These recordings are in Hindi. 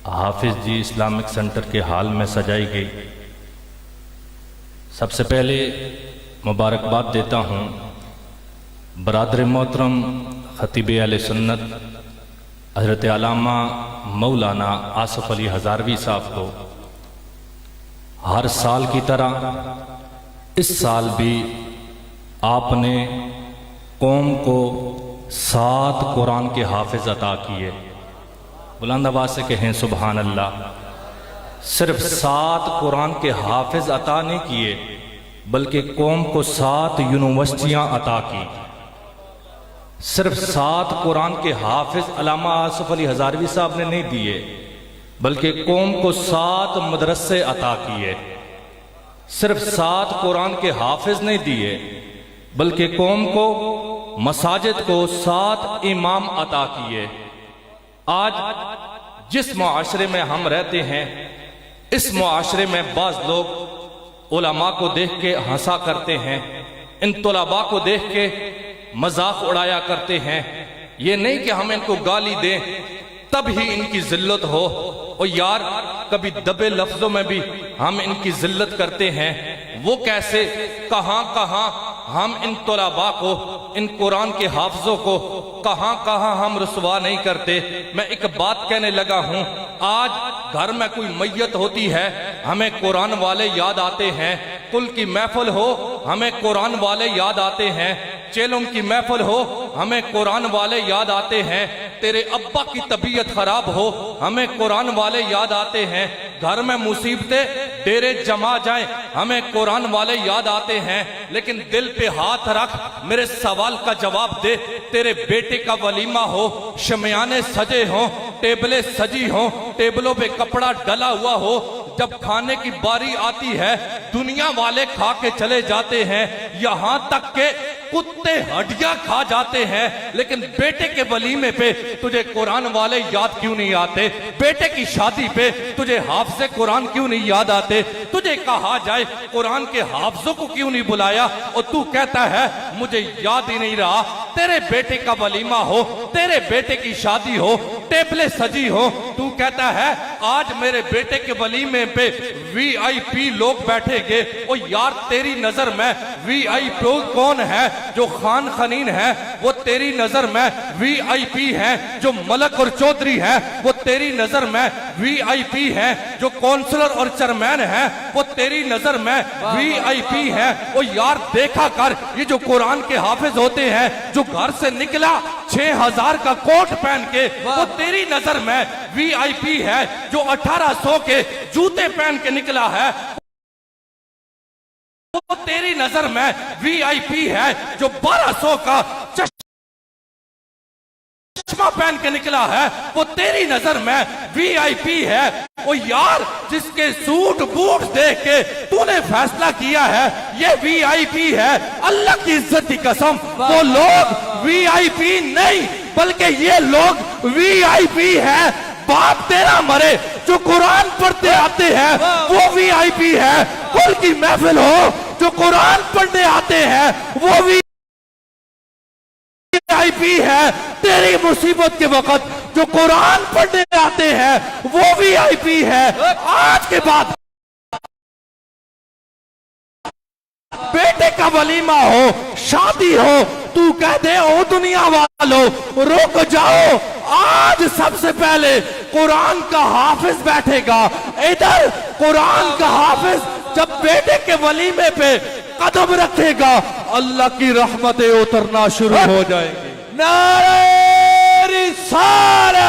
हाफिज़ जी इस्लामिक सेंटर के हाल में सजाई गई। सबसे पहले मुबारकबाद देता हूँ बरादर मोहतरम खतीब अहले सुन्नत हज़रत अल्लामा मौलाना आसिफ अली हज़ारवी साहब को। हर साल की तरह इस साल भी आपने कौम को 7 कुरान के हाफिज अता किए। बुलंद आवाज़ से कहें सुबहान अल्लाह। सिर्फ 7 कुरान के हाफिज अता नहीं किए बल्कि कौम को 7 यूनिवर्सिटियां अता की। सिर्फ 7 कुरान के हाफिज अल्लामा आसिफ अली हज़ारवी साहब ने नहीं दिए बल्कि कौम को 7 मदरसे अता किए। सिर्फ 7 कुरान के हाफिज नहीं दिए बल्कि कौम को मसाजिद को 7 इमाम अता किए। आज जिस मुआशरे में हम रहते हैं, इस मुआशरे में बाज लोग उलमा को देख के हंसा करते हैं, इन तलबा को देख के मजाक उड़ाया करते हैं। ये नहीं कि हम इनको गाली दें तब ही इनकी जिल्लत हो। और यार कभी दबे लफ्जों में भी हम इनकी जिल्लत करते हैं। वो कैसे, कहां कहां हम इन तलबा को, इन कुरान के हाफिजों को कहां कहां हम रुसवा नहीं करते। मैं एक बात कहने लगा हूं, आज घर में कोई मैयत होती है हमें कुरान वाले याद आते हैं। कुल की महफिल हो हमें कुरान वाले याद आते हैं। चेलों की महफिल हो हमें कुरान वाले याद आते हैं। तेरे अब्बा की तबीयत खराब हो हमें कुरान वाले याद आते हैं। घर में मुसीबतें डेरे जमा जाएं हमें कुरान वाले याद आते हैं। लेकिन दिल पे हाथ रख, मेरे सवाल का जवाब दे। तेरे बेटे का वलीमा हो, शमियाने सजे हो, टेबलें सजी हो, टेबलों पे कपड़ा डला हुआ हो, जब खाने की बारी आती है दुनिया वाले खा के चले जाते हैं, यहां तक के कुत्ते हड्डियां खा जाते हैं। लेकिन बेटे के वलीमे पे तुझे कुरान वाले याद क्यों नहीं आते? बेटे की शादी पे तुझे हाफिज़े कुरान क्यों नहीं याद आते? तुझे कहा जाए कुरान के हाफिज़ों को क्यों नहीं बुलाया और तू कहता है मुझे याद ही नहीं रहा। तेरे बेटे का वलीमा हो, तेरे बेटे की शादी हो, टेबलें सजी हो, तू कहता है आज मेरे बेटे के वलीमे पे VIP लोग बैठेंगे। और यार तेरी नजर में VIP कौन है? जो खान खनीन है वो तेरी नजर में VIP है। जो मलक और चौधरी है वो तेरी नजर में VIP है। जो काउंसलर और चेयरमैन है वो तेरी नजर में VIP है। और यार देखा कर, ये जो कुरान के हाफिज होते हैं, जो घर से निकला 6000 का कोट पहन के, वो तेरी नजर में VIP है। जो 1800 के जूते पहन के निकला है वो तेरी नजर में VIP है। जो 1200 का चश्मा पहन के निकला है वो तेरी नजर में VIP है। ओ यार जिसके सूट बूट देख के तूने फैसला किया है ये VIP है, अल्लाह की इज्जत की कसम वो लोग VIP नहीं बल्कि ये लोग VIP है। बाप तेरा मरे, जो कुरान पढ़ते आते हैं वो VIP है। कुल की महफिल हो, जो कुरान पढ़ने आते हैं वो VIP है। तेरी मुसीबत के वक्त जो कुरान पढ़ने आते हैं वो VIP है। आज के बाद बेटे का वलीमा हो, शादी हो, तू कह दे ओ दुनिया वालों रुक जाओ, आज सबसे पहले कुरान का हाफिज बैठेगा। इधर कुरान का हाफिज जब बेटे के वलीमे पे कदम रखेगा अल्लाह की रहमतें उतरना शुरू हो जाएंगी। नारे रिसालत,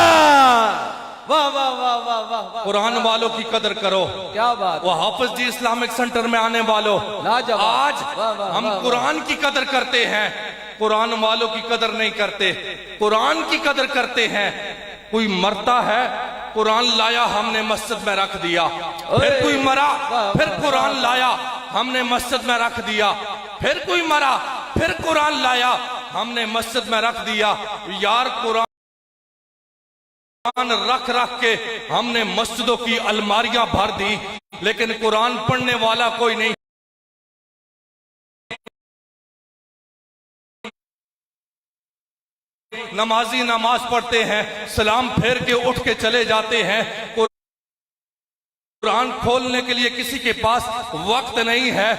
वाह वाह वाह वाह वाह। कुरान वालों की कदर करो। क्या बात। वो हाफिज जी इस्लामिक सेंटर में आने वालों, आज हम कुरान की कदर करते हैं, कुरान वालों की कदर नहीं करते, कुरान की कदर करते हैं। कोई मरता है, कुरान लाया हमने मस्जिद में रख दिया। फिर कोई मरा, फिर कुरान लाया हमने मस्जिद में रख दिया। फिर कोई मरा, फिर कुरान लाया हमने मस्जिद में रख दिया। यार कुरान रख रख के हमने मस्जिदों की अलमारियां भर दी, लेकिन कुरान पढ़ने वाला कोई नहीं। नमाजी नमाज पढ़ते हैं, सलाम फेर के उठ के चले जाते हैं, कुरान खोलने के लिए किसी के पास वक्त नहीं है।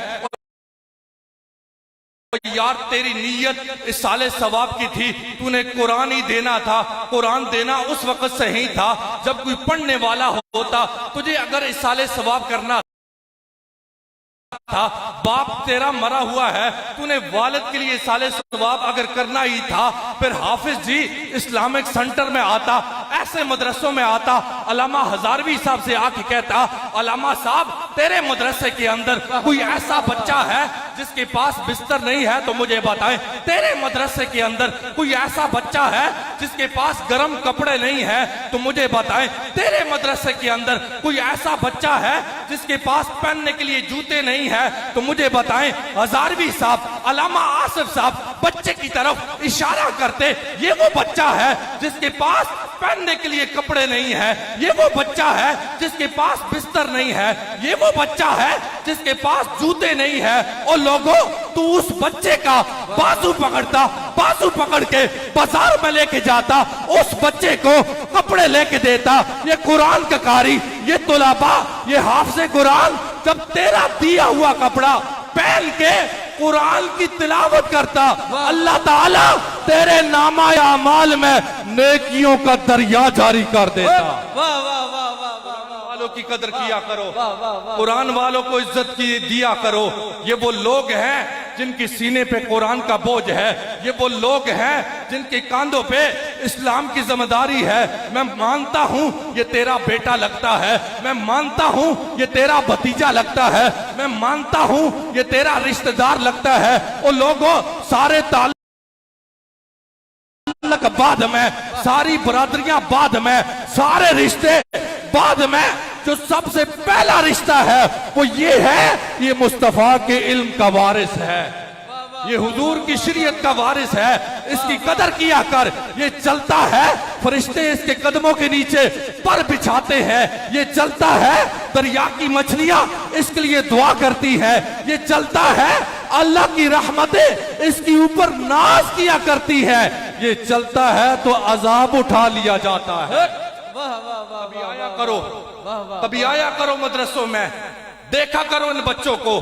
यार तेरी नीयत इस साले सवाब की थी, तूने कुरान ही देना था। कुरान देना उस वक्त सही था जब कोई पढ़ने वाला होता। तुझे अगर इस साले सवाब करना था, बाप तेरा मरा हुआ है, तूने वालिद के लिए साले सवाब अगर करना ही था, फिर हाफिज जी इस्लामिक सेंटर में आता, ऐसे मदरसों में आता, अल्लामा हजारवी साहब से आके कहता, अल्लामा साहब तेरे मदरसे के अंदर कोई ऐसा बच्चा है जिसके पास बिस्तर नहीं है तो मुझे बताएं। तेरे मदरसे के अंदर कोई ऐसा बच्चा है जिसके पास गर्म कपड़े नहीं है तो मुझे बताएं। तेरे मदरसे के अंदर कोई ऐसा बच्चा है जिसके पास पहनने के लिए जूते नहीं है तो मुझे बताएं। हजारवी साहब, अल्लामा आसिफ साहब बच्चे की तरफ इशारा करते, ये वो बच्चा है जिसके पास पहनने के लिए कपड़े नहीं है, ये वो बच्चा है जिसके पास बिस्तर नहीं है, ये वो बच्चा है जिसके पास जूते नहीं है। और लोगों, तू उस बच्चे का बाजू पकड़ता, बाजू पकड़ के बाजार में लेके जाता, उस बच्चे को कपड़े लेके देता। ये कुरान का कारी, ये तुलाबा, ये हाफिज़े कुरान जब तेरा दिया हुआ कपड़ा पहन के कुरान की तिलावत करता, अल्लाह ताला तेरे नामा अमाल में नेकियों का दरिया जारी कर देता। वाह वाह वाह वाह वालों की कदर किया करो, कुरान वालों को इज्जत की दिया करो। ये वो लोग हैं जिनकी सीने पे कुरान का बोझ है, ये वो लोग हैं जिनके कांधों पे इस्लाम की जिम्मेदारी है। मैं मानता हूं ये तेरा बेटा लगता है, मैं मानता हूं ये तेरा भतीजा लगता है, मैं मानता हूं ये तेरा रिश्तेदार लगता है। और लोगों, सारे ताल्लुक बाद में, सारी बरादरियां बाद में, सारे रिश्ते बाद में, जो सबसे पहला रिश्ता है वो ये है, ये मुस्तफा के इल्म का वारिस है, ये हुजूर की शरीयत का वारिस है। इसकी कदर किया कर। ये चलता है, फरिश्ते इसके कदमों के नीचे पर बिछाते हैं। ये चलता है, दरिया की मछलियां इसके लिए दुआ करती हैं। ये चलता है, अल्लाह की रहमतें इसके ऊपर नाज किया करती है। ये चलता है तो अजाब उठा लिया जाता है। कभी आया करो, कभी आया करो मदरसों में, देखा करो इन बच्चों को।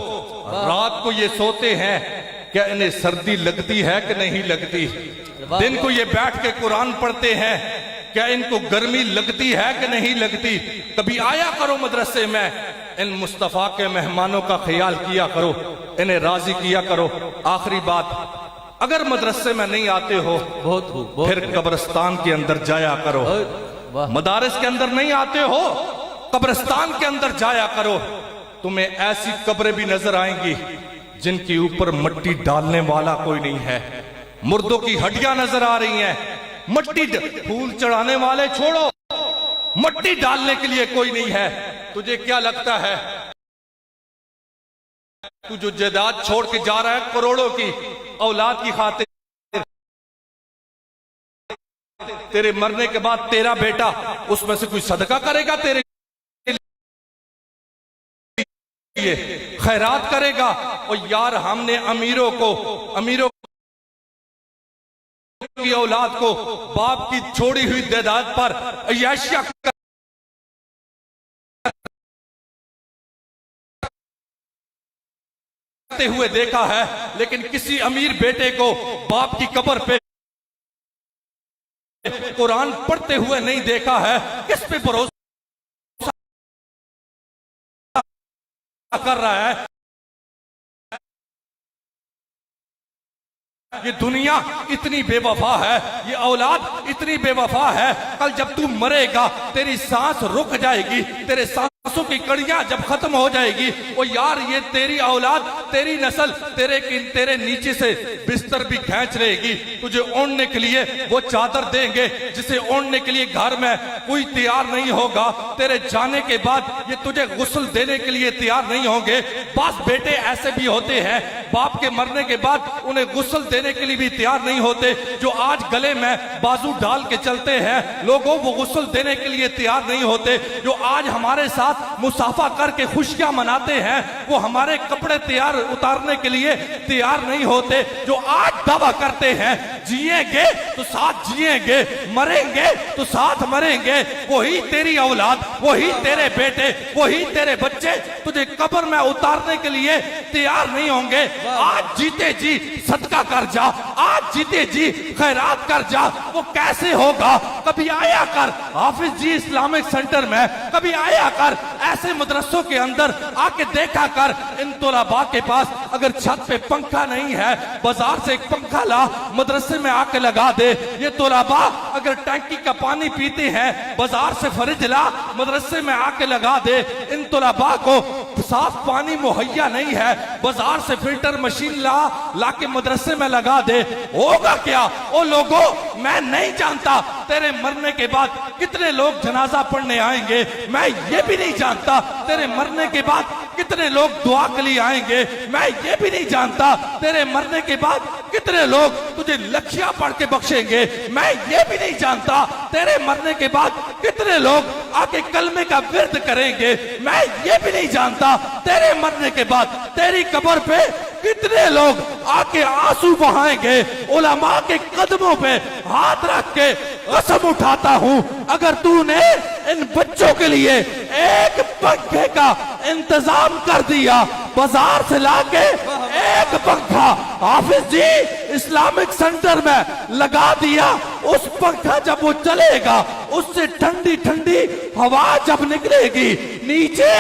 रात को ये सोते हैं, क्या इन्हें सर्दी लगती है कि नहीं लगती? दिन को ये बैठ के कुरान पढ़ते हैं, क्या इनको गर्मी लगती है कि नहीं लगती? कभी आया करो मदरसे में, इन मुस्तफा के मेहमानों का ख्याल किया करो, इन्हें राजी किया करो। आखिरी बात, अगर मदरसे में नहीं आते हो फिर कब्रिस्तान के अंदर जाया करो। मदारिस के अंदर नहीं आते हो, कब्रिस्तान के अंदर जाया करो। तुम्हें ऐसी कब्रें भी नजर आएंगी जिनके ऊपर मिट्टी डालने वाला कोई नहीं है। मुर्दों की हड्डियां नजर आ रही हैं, मिट्टी फूल चढ़ाने वाले छोड़ो, मिट्टी डालने के लिए कोई नहीं है। तुझे क्या लगता है, तू जो जायदाद छोड़ के जा रहा है करोड़ों की औलाद की खातिर, तेरे मरने के बाद तेरा बेटा उसमें से कोई सदका करेगा, तेरे लिए खैरात करेगा? और यार, हमने अमीरों की औलाद को बाप की छोड़ी हुई जायदाद पर अय्याशियां करते हुए देखा है, लेकिन किसी अमीर बेटे को बाप की कब्र पे कुरान पढ़ते हुए नहीं देखा है। किस पे भरोसा कर रहा है? ये दुनिया इतनी बेवफा है, ये औलाद इतनी बेवफा है। कल जब तू मरेगा तेरी सांस रुक जाएगी, तेरे सांसों की कड़ियां जब खत्म हो जाएगी, ओ यार, ये तेरी औलाद, तेरी नस्ल तेरे नीचे से बिस्तर भी खींच रहेगी। तुझे ओढ़ने के लिए वो चादर देंगे जिसे ओढ़ने के लिए घर में कोई तैयार नहीं होगा। तेरे जाने के बाद ये तुझे गुस्ल देने के लिए तैयार नहीं होंगे। बस बेटे ऐसे भी होते हैं, बाप के मरने के बाद उन्हें गुस्ल देने के लिए भी तैयार नहीं होते। जो आज गले में बाजू डाल के चलते हैं लोगों, वो गुस्ल देने के लिए तैयार नहीं होते। जो आज हमारे साथ मुसाफा करके खुशियां मनाते हैं, वो हमारे कपड़े उतारने के लिए तैयार नहीं होते। जो आज दावा करते हैं जिएंगे तो साथ जिएंगे, मरेंगे तो साथ मरेंगे। वही तेरी औलाद, वही तेरे बेटे, वही तेरे बच्चे तुझे कब्र में उतारने के लिए तैयार नहीं होंगे। आज जीते जी सदका कर जा, आज जीते जी खैरात कर जा। वो कैसे होगा? कभी आया कर हाफिज जी इस्लामिक सेंटर में, कभी आया कर ऐसे मदरसों के अंदर आके देखा कर। इन तोलाबा के पास अगर छत पे पंखा नहीं है, बाजार से एक पंखा ला, मदरसे में आके लगा दे। ये तोलाबा अगर टैंकी का पानी पीते हैं, बाजार से फ्रिज ला, मदरसे में आके लगा दे। इन तोलाबा को साफ पानी मुहैया नहीं है, बाजार से फिल्टर मशीन ला के मदरसे में लगा दे। होगा क्या? ओ लोगों, मैं नहीं जानता तेरे मरने के बाद कितने लोग जनाजा पढ़ने आएंगे। मैं ये भी नहीं जानता तेरे मरने के बाद कितने लोग दुआ के लिए आएंगे। मैं ये भी नहीं जानता तेरे मरने के बाद कितने लोग तुझे लखियां पढ़ के बख्शेंगे। मैं ये भी नहीं जानता तेरे मरने के बाद कितने लोग आके कलमे का विर्द करेंगे। मैं ये भी नहीं जानता तेरे मरने के बाद तेरी कब्र पे कितने लोग आके आंसू बहाएंगे। उलमा के कदमों पे हाथ रख के कसम उठाता हूं, अगर तूने इन बच्चों के लिए एक पंखे का इंतजाम कर दिया, बाजार से लाके एक पंखा हाफिज जी इस्लामिक सेंटर में लगा दिया, उस पंखा जब वो चलेगा, उससे ठंडी ठंडी हवा जब निकलेगी, नीचे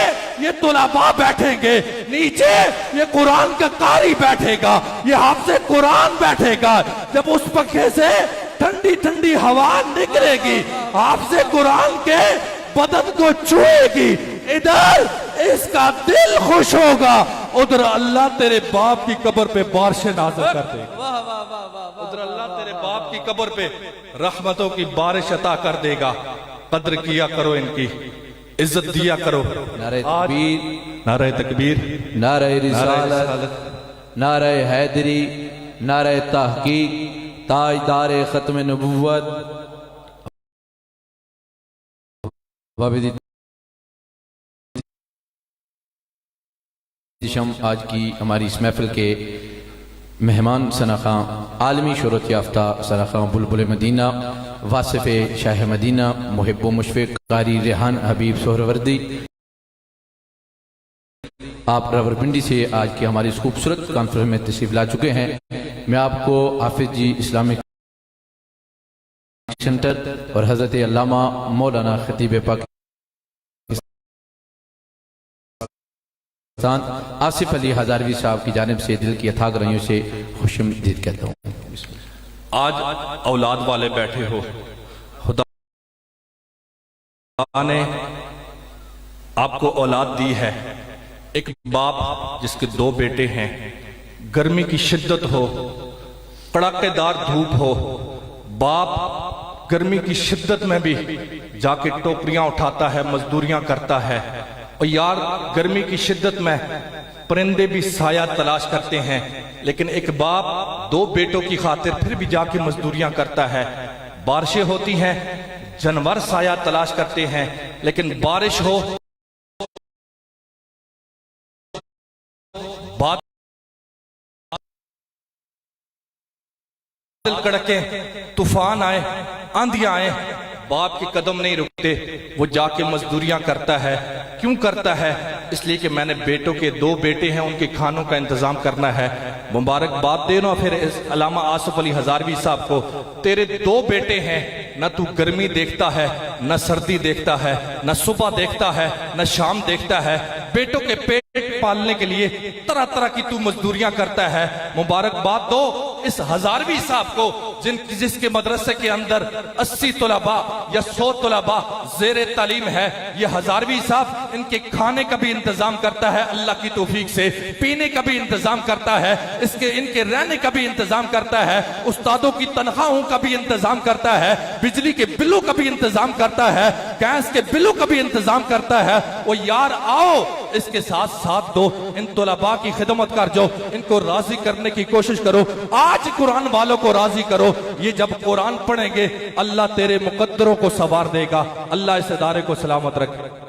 ये तुलाबा बैठेंगे, नीचे ये कुरान का कारी बैठेगा, ये हाफिज कुरान बैठेगा। जब उस पंखे से ठंडी ठंडी हवा निकलेगी, हाफिज कुरान के बदन को छुएगी, इधर इसका दिल खुश होगा, उधर अल्लाह तेरे बाप की कब्र पे बारिश नाज़िल कर देगा। उधर अल्लाह तेरे बाप की कब्र पे रहमतों की बारिश अता कर देगा। कद्र किया करो, इनकी इज्जत दिया करो। नारे तकबीर, नारे तकबीर, नारे रिसालत, नारे हैदरी, नारे तहकीक, ताजदार खत्म नबुव्वत। आज की हमारी इस महफिल के मेहमान सनाखा आलमी शोहरत याफ्ता सनाखा बुलबुल मदीना, वासिफ शाह मदीना, मुहिब मुशफ़िक़ कारी रेहान हबीब सोहरवर्दी, आप रावलपिंडी से आज की हमारी इस खूबसूरत कॉन्फ्रेंस में तशरीफ ला चुके हैं। मैं आपको हाफिज जी इस्लामिक सेंटर और हजरत अल्लामा मौलाना खतीब पाकिस्तान आसिफ अली हजारवी साहब की जानिब से दिल की अथाह गहराइयों से खुशामदीद कहता हूँ। आज औलाद वाले बैठे हो, खुदा ने आपको औलाद दी है। एक बाप जिसके दो बेटे हैं, गर्मी की शिद्दत हो, कड़ाकेदार धूप हो, बाप गर्मी की शिद्दत में भी जाके टोकरियां उठाता है, मजदूरियां करता है। और यार, गर्मी की शिद्दत में परिंदे भी साया तलाश करते हैं, लेकिन एक बाप दो बेटों की खातिर फिर भी जाके मजदूरियां करता है। बारिशें होती हैं, जानवर साया तलाश करते हैं, लेकिन बारिश हो, बादल कड़के, तूफान आए, आंधियां आए, बाप के कदम नहीं रुकते, वो जाके मजदूरियां करता है। क्यों करता है? इसलिए कि मैंने बेटों के दो बेटे हैं, उनके खानों का इंतजाम करना है। मुबारकबाद दे रहा हूं फिर इस अल्लामा आसिफ अली हजारवी साहब को। तेरे दो बेटे हैं, न तू गर्मी देखता है, न सर्दी देखता है, न सुबह देखता है, न शाम देखता है। बेटों के पेट पालने के लिए तरह तरह की तू मजदूरियां करता है। मुबारकबाद दो इस हजारवी साहब को, जिसके मदरसे के अंदर 80 तुलाबा या 100 तुलाबा जेर तालीम है। ये हजारवी साहब इनके खाने का भी इंतजाम करता है, अल्लाह की तौफीक से, पीने का भी इंतजाम करता है, इनके रहने का भी इंतजाम करता है, उस्तादों की तनख्वाहों का भी इंतजाम करता है, बिजली के बिलों का भी इंतजाम करता है, गैस के बिलों का भी इंतजाम करता है। वो यार आओ, इसके साथ साथ दो, इन तुलाबा की खिदमत कर, जो इनको राजी करने की कोशिश करो। आज कुरान वालों को राजी करो। ये जब कुरान पढ़ेंगे, अल्लाह तेरे मुकद्दरों को सवार देगा। अल्लाह इस इदारे को सलामत रखे।